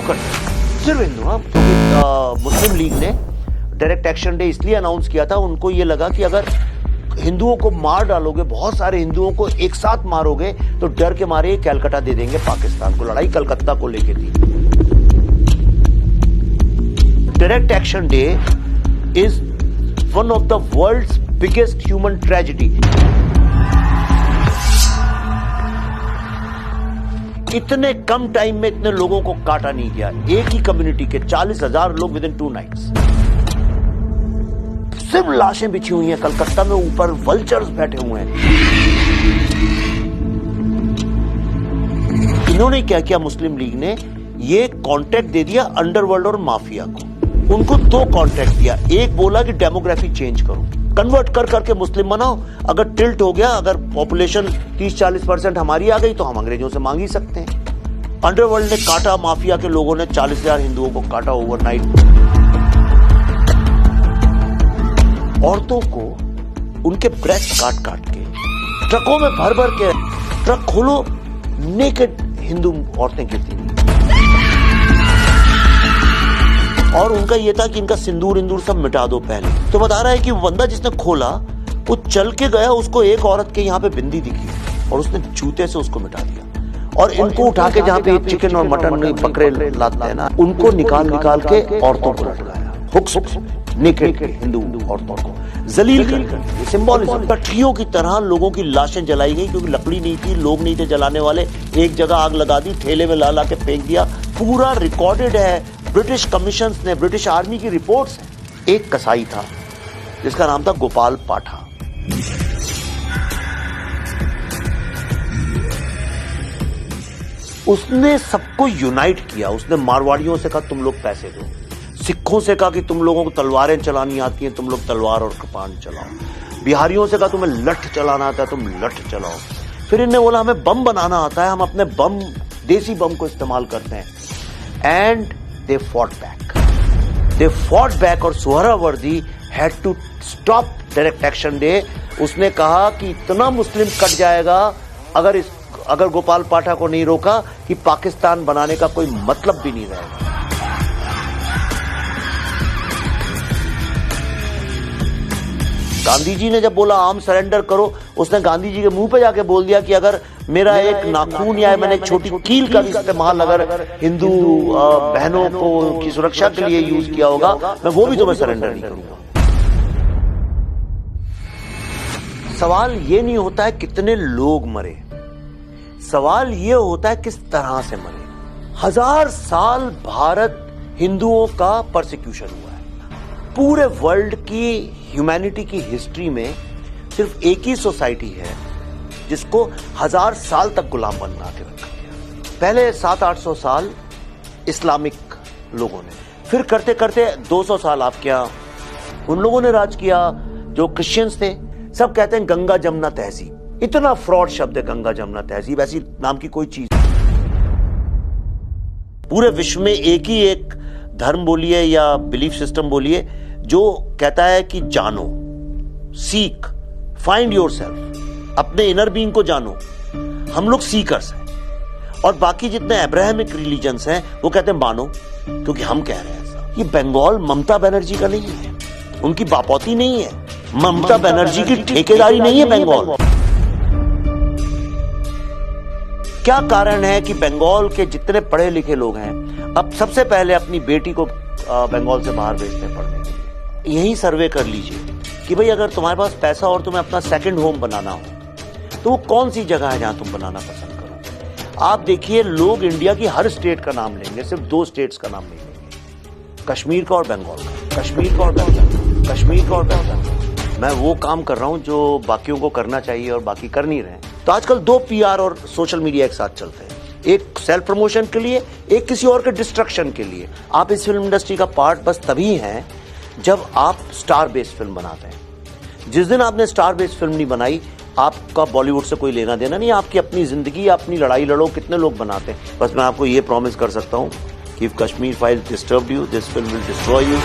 Country, सिर्फ हिंदू। हाँ, क्योंकि मुस्लिम लीग ने डायरेक्ट एक्शन डे इसलिए अनाउंस किया था, उनको ये लगा कि अगर हिंदुओं को मार डालोगे, बहुत सारे हिंदुओं को एक साथ मारोगे, तो डर के मारे कलकत्ता दे देंगे पाकिस्तान को। लड़ाई कलकत्ता को लेके थी। Direct action day is one of the world's biggest human tragedy. इतने कम टाइम में इतने लोगों को काटा नहीं गया। एक ही कम्युनिटी के 40,000 लोग विद इन 2 नाइट्स। सिर्फ लाशें बिछी हुई हैं कलकत्ता में, ऊपर वल्चर्स बैठे हुए हैं। इन्होंने क्या किया, मुस्लिम लीग ने ये कॉन्ट्रैक्ट दे दिया अंडरवर्ल्ड और माफिया को। उनको 2 कॉन्ट्रैक्ट दिया। एक बोला कि डेमोग्राफी चेंज करो, कन्वर्ट कर करके मुस्लिम बनाओ। अगर टिल्ट हो गया, अगर पॉपुलेशन 30-40% हमारी आ गई, तो हम अंग्रेजों से मांग ही सकते हैं। अंडरवर्ल्ड ने काटा, माफिया के लोगों ने 40,000 हिंदुओं को काटा ओवरनाइट। औरतों को उनके ब्रेस्ट काट काट के ट्रकों में भर भर के, ट्रक खोलो, नेकेड हिंदू औरतें गिरती थी। और उनका यह था कि इनका सिंदूर इंदूर सब मिटा दो पहले। तो बता रहा है कि वो बंदा जिसने खोला, वो चल के गया, उसको एक औरत के यहाँ पे बिंदी दिखी और उसने जूते से उसको मिटा दिया। और इनको उठा के जहाँ पे चिकन और मटन बकरे लाते हैं ना, उनको निकाल निकाल के औरतों को लगाया, हुक्स नेकेड हिंदू औरतों को जलील कर। सिंबॉलिज्म। पटरियों की तरह लोगों की लाशें जलाई गई, क्योंकि लकड़ी नहीं थी, लोग नहीं थे जलाने वाले। एक जगह आग लगा दी, ठेले में ला के फेंक दिया। पूरा रिकॉर्डेड है, ब्रिटिश कमीशंस ने, ब्रिटिश आर्मी की रिपोर्ट्स हैं। एक कसाई था जिसका नाम था गोपाल पाठा। उसने सबको यूनाइट किया। उसने मारवाड़ियों से कहा तुम लोग पैसे दो, सिखों से कहा कि तुम लोगों को तलवारें चलानी आती हैं, तुम लोग तलवार और कृपान चलाओ। बिहारियों से कहा तुम्हें लठ चलाना आता है, तुम लठ चलाओ। फिर इन्हें बोला हमें बम बनाना आता है, हम अपने बम, देसी बम को इस्तेमाल करते हैं। एंड दे फॉट बैक और Suhrawardy had to stop direct action day. उसने कहा कि इतना मुस्लिम कट जाएगा अगर गोपाल पाठा को नहीं रोका, कि पाकिस्तान बनाने का कोई मतलब भी नहीं रहेगा। गांधी जी ने जब बोला आर्म सरेंडर करो, उसने गांधी जी के मुंह पे जाके बोल दिया कि अगर मेरा एक नाखून या मैंने एक छोटी कील का इस्तेमाल अगर हिंदू बहनों को की सुरक्षा के लिए यूज किया होगा, मैं वो भी तुम्हें सरेंडर नहीं करूंगा। सवाल ये नहीं होता है कितने लोग मरे, सवाल ये होता है किस तरह से मरे। 1000 साल भारत हिंदुओं का परसिक्यूशन हुआ है। पूरे वर्ल्ड की ह्यूमैनिटी की हिस्ट्री में सिर्फ एक ही सोसाइटी है जिसको 1000 साल तक गुलाम बना के रखा गया। पहले 700-800 साल इस्लामिक लोगों ने, फिर करते करते 200 साल आप क्या उन लोगों ने राज किया जो क्रिश्चियंस थे। सब कहते हैं गंगा जमुना तहजीब। इतना फ्रॉड शब्द है गंगा जमुना तहजीब, ऐसी नाम की कोई चीज। पूरे विश्व में एक ही एक धर्म बोलिए या बिलीफ सिस्टम बोलिए जो कहता है कि जानो, सीक, फाइंड योरसेल्फ, अपने इनर बीइंग को जानो। हम लोग सीकर्स हैं। और बाकी जितने अब्राहमिक रिलीजन्स हैं वो कहते हैं मानो, क्योंकि हम कह रहे हैं ऐसा। ये बंगाल ममता बनर्जी का नहीं है, उनकी बापौती नहीं है, ममता बनर्जी की ठेकेदारी नहीं है बंगाल। क्या कारण है कि बंगाल के जितने पढ़े लिखे लोग हैं अब सबसे पहले अपनी बेटी को बंगाल से बाहर भेजते पढ़ने के लिए? यही सर्वे कर लीजिए कि भाई अगर तुम्हारे पास पैसा और तुम्हें अपना सेकंड होम बनाना हो तो वो कौन सी जगह है जहां तुम बनाना पसंद करो। आप देखिए, लोग इंडिया की हर स्टेट का नाम लेंगे, सिर्फ 2 स्टेट्स का नाम नहीं लेंगे, कश्मीर का और बंगाल का। कश्मीर का और बंगाल, कश्मीर का और बंगाल। मैं वो काम कर रहा हूं जो बाकियों को करना चाहिए और बाकी कर नहीं रहे हैं। तो आजकल 2 PR और सोशल मीडिया एक साथ चलते हैं, एक सेल्फ प्रमोशन के लिए, एक किसी और के डिस्ट्रक्शन के लिए। आप इस फिल्म इंडस्ट्री का पार्ट बस तभी हैं जब आप स्टार बेस्ड फिल्म बनाते हैं। जिस दिन आपने स्टार बेस्ड फिल्म नहीं बनाई, आपका बॉलीवुड से कोई लेना देना नहीं। आपकी अपनी जिंदगी, अपनी लड़ाई लड़ो, कितने लोग बनाते हैं। बस मैं आपको ये प्रॉमिस कर सकता हूं कि if Kashmir files disturbed you, this film will destroy you.